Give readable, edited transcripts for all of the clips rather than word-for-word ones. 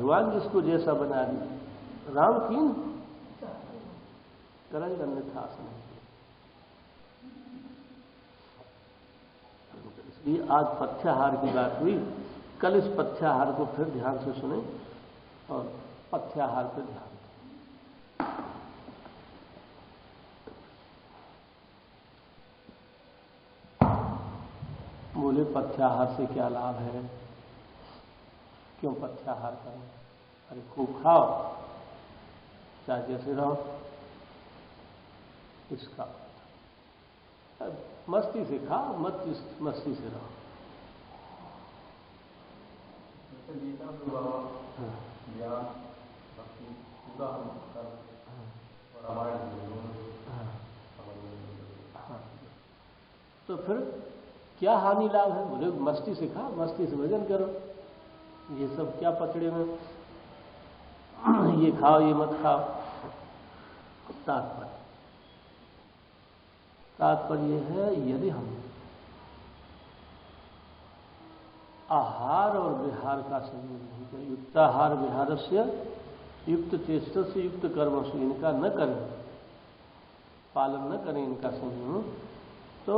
भगवान जिसको जैसा बना दिया, राम कीन करंग अन्यथा आसन। इसलिए आज पथ्याहार की बात हुई, कल इस पथ्याहार को फिर ध्यान से सुने और पथ्याहार पर ध्यान दें। बोले पथ्याहार से क्या लाभ है, क्यों पथ्याहार करें? अरे खूब खाओ, चाहे जैसे रहो, इसका मस्ती से खाओ, मस्ती से रहो। तो फिर क्या हानि लाभ है? बोले मस्ती से खाओ, मस्ती से भजन करो, ये सब क्या पकड़े में, ये खाओ ये मत खाओ। तात्पर्य है, यदि हम आहार और विहार का संयम नहीं करें, युक्ताहार विहारस्य युक्त चेष्टस्य युक्त कर्मसु, इनका न करें, पालन न करें इनका संयम, तो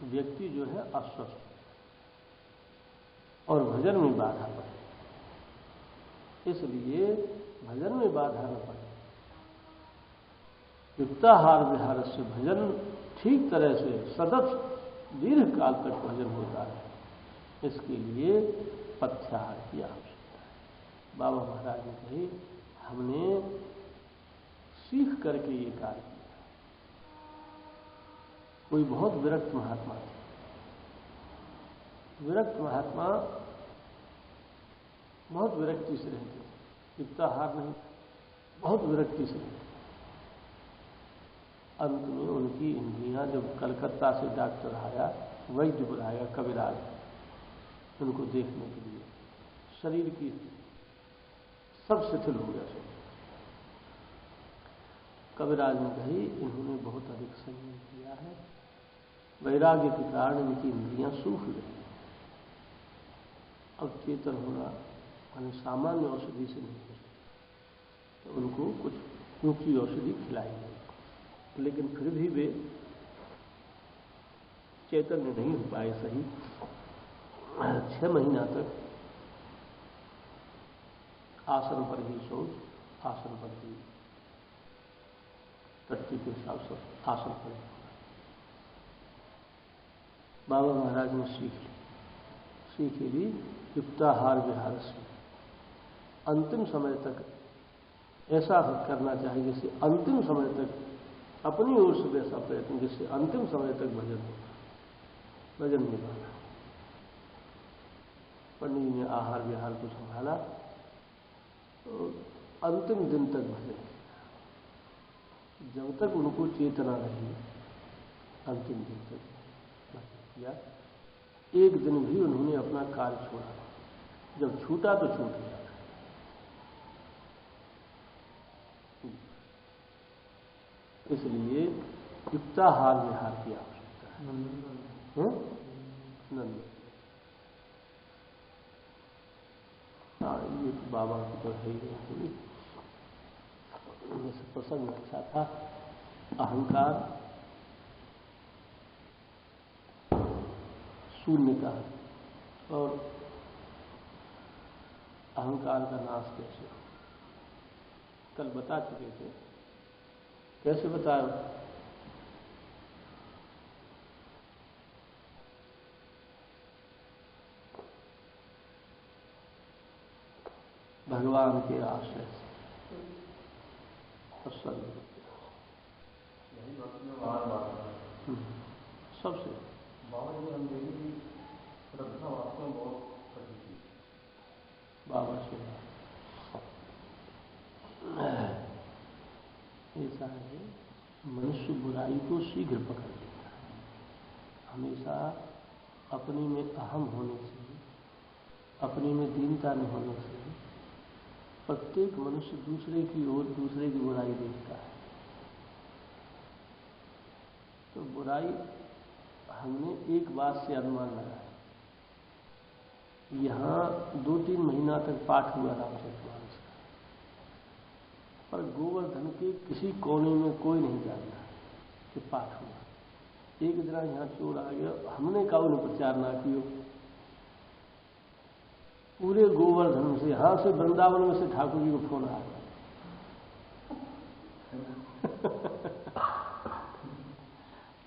व्यक्ति जो है अस्वस्थ और भजन में बाधा पड़े। इसलिए भजन में बाधा न पड़े, युक्ताहार विहार से भजन ठीक तरह से सतत दीर्घ काल तक भजन होता है। इसके लिए पथ्याहार की आवश्यकता है। बाबा महाराज ने कही, हमने सीख करके ये कार्य किया। कोई बहुत विरक्त महात्मा थे, विरक्त महात्मा बहुत विरक्ति से रहते थे, युक्ताहार नहीं, बहुत विरक्ति से रहते। अंत में उनकी इंद्रियां, जब कलकत्ता से डॉक्टर आया, वैद्य बुलाया कविराज, उनको देखने के लिए, शरीर की सब शिथिल हो गया। सब कविराज ने कही, इन्होंने बहुत अधिक संयम किया है, वैराग्य के कारण इनकी इंद्रियां सूख गई, अब चेतन होना माने सामान्य औषधि से नहीं हो सकता, तो उनको कुछ ऊंची औषधि खिलाई गई। लेकिन फिर भी वे चैतन्य नहीं हो पाए सही। 6 महीना तक आसन पर ही सोच, आसन पर ही टट्टी के साथ आसन पर ही। बाबा महाराज ने सीख ली युक्ताहार विहार से। अंतिम समय तक ऐसा करना चाहिए जैसे अंतिम समय तक अपनी ओर से वैसा प्रयत्न, जिससे अंतिम समय तक भजन होता, भजन निभाना। पंडित ने आहार विहार को संभाला तो अंतिम दिन तक भजन किया, जब तक उनको चेतना रही, अंतिम दिन तक भजन किया। एक दिन भी उन्होंने अपना कार्य छोड़ा, जब छूटा तो छूट गया। इसलिए युक्ताहार विहार की आवश्यकता है। नंद ये बाबा की तो है ही, जैसे प्रसंग अच्छा था, अहंकार शून्यता और अहंकार का नाश कैसे, कल बता चुके थे। कैसे बताया? भगवान के आश्रय से, सबसे बाबा से ऐसा है, मनुष्य बुराई को शीघ्र पकड़ लेता है। हमेशा अपने में अहम होने से, अपने में दीनता न होने से प्रत्येक मनुष्य दूसरे की ओर, दूसरे की बुराई देखता है। तो बुराई हमने एक बात से अनुमान लगाया, यहाँ 2-3 महीना तक पाठ हुआ रामचरितमानस का, पर गोवर्धन के किसी कोने में कोई नहीं जानता कि पाठ हुआ। एक दिन यहाँ चोर आ गया, हमने कहा उन्हें प्रचार ना कियो। पूरे गोवर्धन से, यहां से वृंदावन में से ठाकुर जी को फोन आ गया।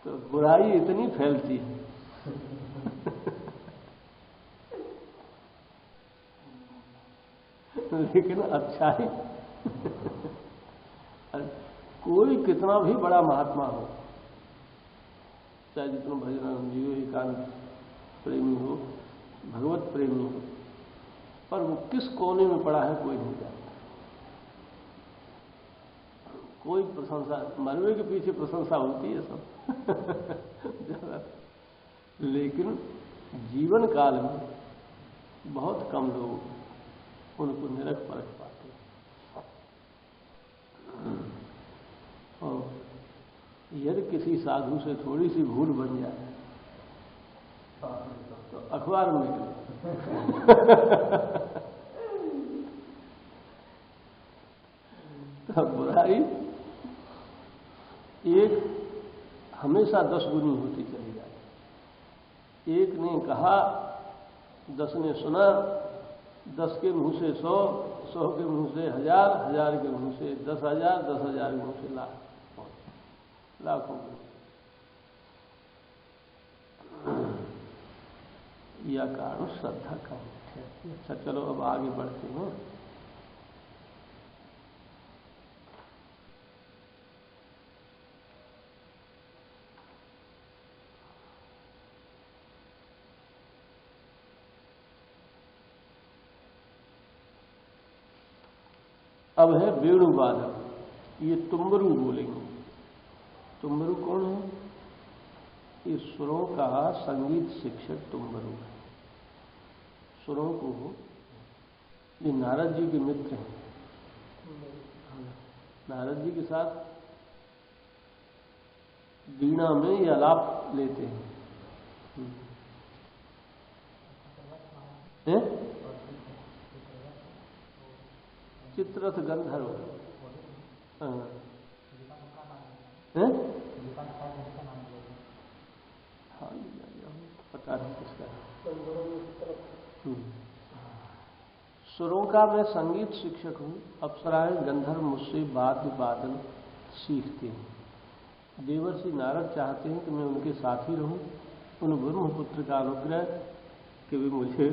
तो बुराई इतनी फैलती है। लेकिन अच्छाई कोई कितना भी बड़ा महात्मा हो, चाहे जितना भजनानंद जी हो, एकांत प्रेमी हो, भगवत प्रेमी हो, पर वो किस कोने में पड़ा है कोई नहीं जानता। कोई प्रशंसा, मरवे के पीछे प्रशंसा होती है सब लेकिन जीवन काल में बहुत कम लोग उनको निरख परख पाते। और यदि किसी साधु से थोड़ी सी भूल बन जाए तो अखबार में तो बुराई एक हमेशा 10 गुनी होती चली जाती। एक ने कहा, 10 ने सुना, 10 के मुंह से 100, 100 के मुंह से 1000, 1000 के मुंह से 10,000, 10,000 के मुंह से लाख, लाखों के। यह कारण श्रद्धा का है। अच्छा चलो अब आगे बढ़ते हैं। अब है वेणुवादक। ये तुम्बरू बोलेंगे। तुम्बरू कौन है? ये सुरों का संगीत शिक्षक तुम्बरू है। सुरों को ये नारद जी के मित्र हैं। नारद जी के साथ वीणा में ये आलाप लेते हैं। चित्ररथ गंधर्व। हाँ, पता नहीं किसका। सुरों का मैं संगीत शिक्षक हूं। अप्सराएं गंधर्व मुझसे वाद्य वादन सीखते हैं। देवर्षि नारद चाहते हैं कि मैं उनके साथी रहूं। उन ब्रह्मपुत्र का अनुग्रह कि वे मुझे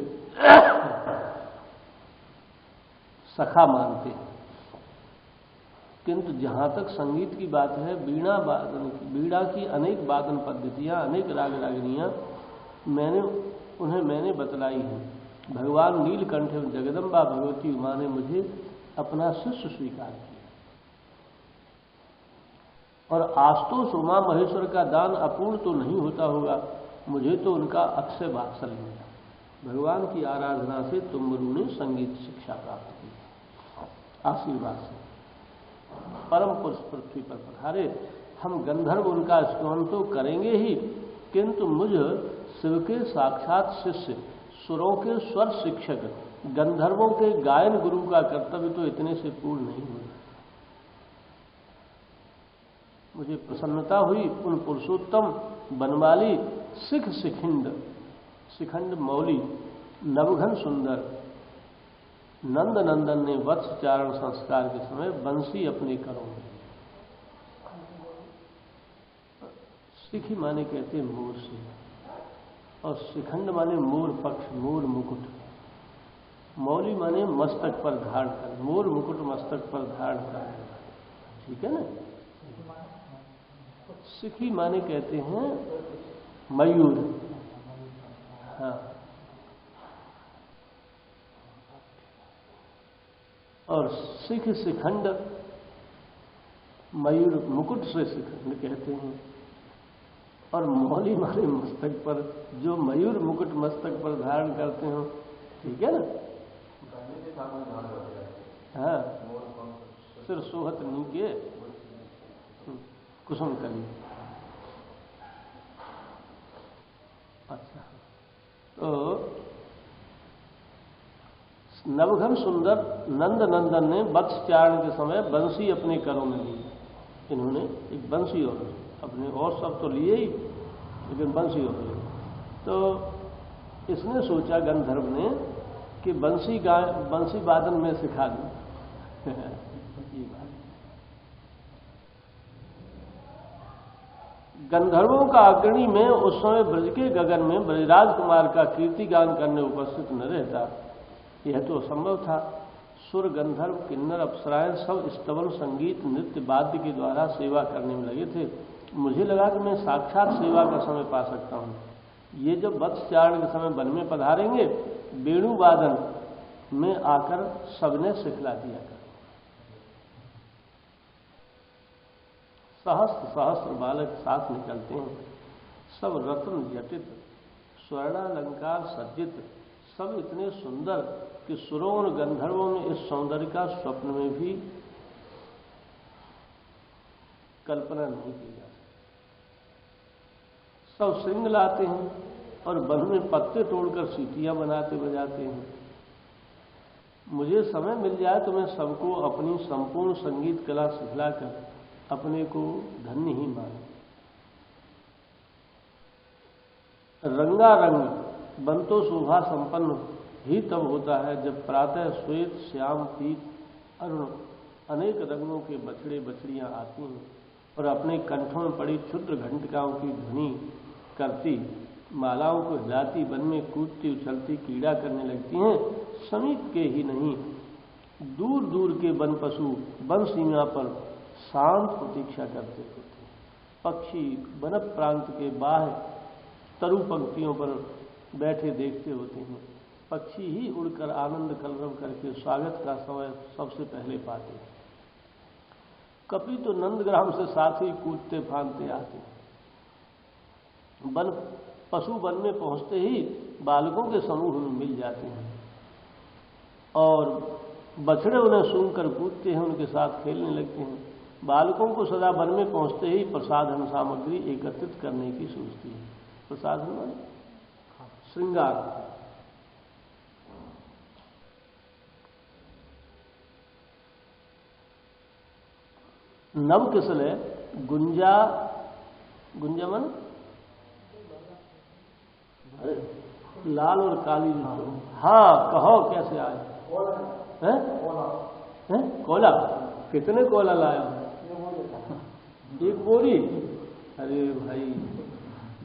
सखा मानते हैं। किंतु जहां तक संगीत की बात है, वीणा वादन की, वीणा की अनेक वादन पद्धतियां, अनेक राग रागिनियां मैंने बतलाई हैं। भगवान नीलकंठ एवं जगदम्बा भगवती उमा ने मुझे अपना शिष्य स्वीकार किया। और आशुतोष उमा महेश्वर का दान अपूर्ण तो नहीं होता होगा, मुझे तो उनका अक्षय वात्सल्य मिला। भगवान की आराधना से तुम्बरू ने संगीत शिक्षा प्राप्त की, आशीर्वाद से। परम पुरुष पृथ्वी पर पधारे। हम गंधर्व उनका स्तवन तो करेंगे ही, किंतु मुझ शिव के साक्षात शिष्य, सुरों के स्वर शिक्षक, गंधर्वों के गायन गुरु का कर्तव्य तो इतने से पूर्ण नहीं हुआ। मुझे प्रसन्नता हुई उन पुरुषोत्तम बनमाली शिखंड मौली नवघन सुंदर नंद नंदन ने वत्सचारण संस्कार के समय बंसी अपने करों में। शिखी माने कहते हैं मोर से, और शिखंड माने मोर पक्ष, मोर मुकुट। मौली माने मस्तक पर धारण कर, मोर मुकुट मस्तक पर धारण कर, ठीक है ना। शिखी माने कहते हैं मयूर। हाँ, और शिखंड मयूर मुकुट से शिखंड कहते हैं। और मौली माने मस्तक पर, जो मयूर मुकुट मस्तक पर धारण करते हो, ठीक है ना। हाँ, सिर सोहत नीके कुसुम कली। अच्छा, तो नवघन सुंदर नंद नंदन ने वत्सचारण के समय बंसी अपने करों में ली। इन्होंने एक बंसी और अपने और सब तो लिए ही, लेकिन बंसी और लिए। तो इसने सोचा गंधर्व ने कि बंसी वादन में सिखा दूं। ये बात गंधर्वों का अग्रणी में उस समय ब्रज के गगन में ब्रजराज कुमार का कीर्तिगान करने उपस्थित न रहता, यह तो असंभव था। सुर गंधर्व किन्नर अप्सराएं सब स्तवन संगीत नृत्य वाद्य के द्वारा सेवा करने में लगे थे। मुझे लगा कि मैं साक्षात सेवा का समय पा सकता हूं। ये जब वत्सचारण के समय वन में पधारेंगे, वेणु वादन में आकर सबने सिखला दिया कर। सहस्त्र सहस्त्र बालक साथ निकलते हैं, सब रत्न जटित स्वर्णालंकार सज्जित, सब इतने सुंदर कि सुरों और गंधर्वों में इस सौंदर्य का स्वप्न में भी कल्पना नहीं की जा सकती। सब श्रृंग लाते हैं और वन में पत्ते तोड़कर सीटियां बनाते बजाते हैं। मुझे समय मिल जाए तो मैं सबको अपनी संपूर्ण संगीत कला सिखलाकर अपने को धन्य ही मानूं। रंगारंग बन तो शोभा संपन्न ही तब होता है जब प्रातः श्वेत श्याम पीत अरुण अनेक रंगों के बछड़े बछड़ियां आती हैं और अपने कंठों में पड़ी क्षुद्र घंटिकाओं की ध्वनि करती, मालाओं को हिलाती, वन में कूदती उछलती क्रीड़ा करने लगती हैं। समीप के ही नहीं, दूर दूर के वन पशु वन सीमा पर शांत प्रतीक्षा करते होते हैं। पक्षी वन प्रांत के बाह्य तरु पंक्तियों पर बैठे देखते होते हैं। पक्षी ही उड़कर आनंद कलरव करके स्वागत का समय सबसे पहले पाते हैं। कपि तो नंदग्राम से साथ ही कूदते फांदते आते हैं। वन पशु वन में पहुंचते ही बालकों के समूह में मिल जाते हैं और बछड़े उन्हें सूंघकर कूदते हैं, उनके साथ खेलने लगते हैं। बालकों को सदा वन में पहुंचते ही प्रसाधन सामग्री एकत्रित करने की सोचती है। प्रसाधन माने श्रृंगार। नव किसले गुंजा, गुंजा मन लाल और काली। हाँ, कहो कैसे आए हैं? कोला? कितने कोला लाया? एक बोरी? अरे भाई,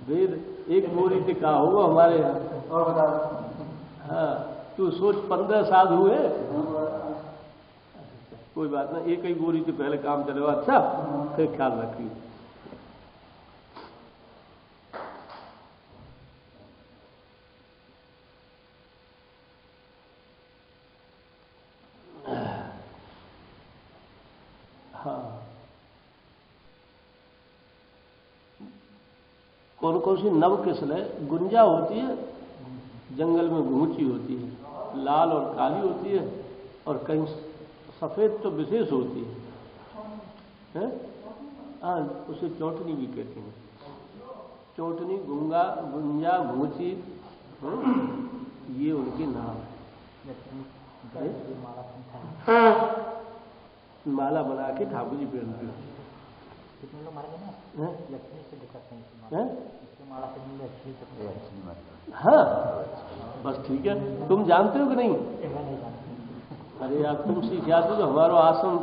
वेद एक बोरी पे कहा होगा हमारे यहाँ। और बता। हाँ, तू सोच 15 साल हुए। कोई बात ना, एक ही बोरी से पहले काम चलेगा। अच्छा, फिर ख्याल रखिए। हाँ, कौन कौन सी नव किस्ल है? गुंजा होती है, जंगल में घूंची होती है, लाल और काली होती है, और कहीं सफेद तो विशेष होती है। हाँ, उसे चौटनी भी कहते हैं। चौटनी, गुंगा, गुंजा, घूंची, ये उनकी नाम है। माला बना के ठाकुर जी पहनते हैं। कितने लोग मर गए ना, लक्ष्मी से दिखाते हैं इसकी माला पहनने लक्ष्मी से। हाँ, बस ठीक है। तुम जानते हो कि नहीं? मैं नहीं जानती। अरे यार, तुम सीख जाते तो हमारा आश्रम